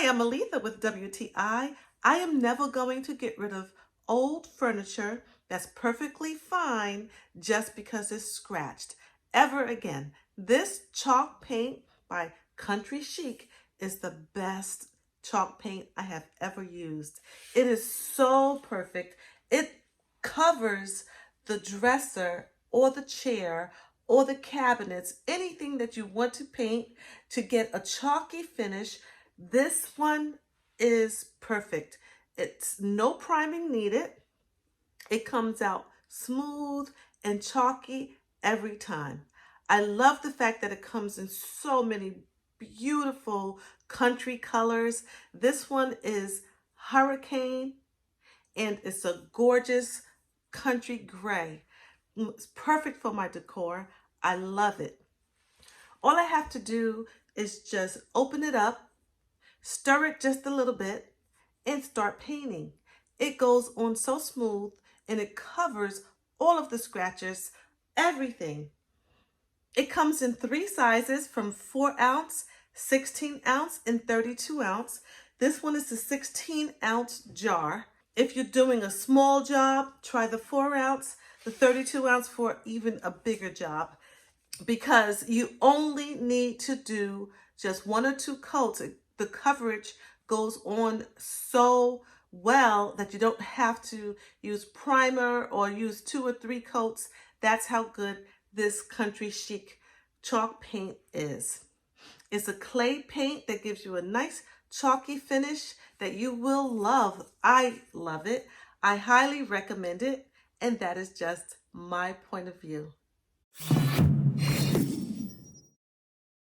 I'm Aletha with WTI. I am never going to get rid of old furniture that's perfectly fine just because it's scratched. Ever again. This chalk paint by Country Chic is the best chalk paint I have ever used. It is so perfect. It covers the dresser or the chair or the cabinets, anything that you want to paint to get a chalky finish. This one is perfect. It's no priming needed. It comes out smooth and chalky every time. I love the fact that it comes in so many beautiful country colors. This one is Hurricane and it's a gorgeous country gray. It's perfect for my decor. I love it. All I have to do is just open it up, stir it just a little bit, and start painting. It goes on so smooth and it covers all of the scratches, everything. It comes in 3 sizes from 4 ounce, 16 ounce, and 32 ounce. This one is the 16 ounce jar. If you're doing a small job, try the 4 ounce, the 32 ounce for even a bigger job, because you only need to do just 1 or 2 coats. The coverage goes on so well that you don't have to use primer or use 2 or 3 coats. That's how good this Country Chic chalk paint is. It's a clay paint that gives you a nice chalky finish that you will love. I love it. I highly recommend it. And that is just my point of view.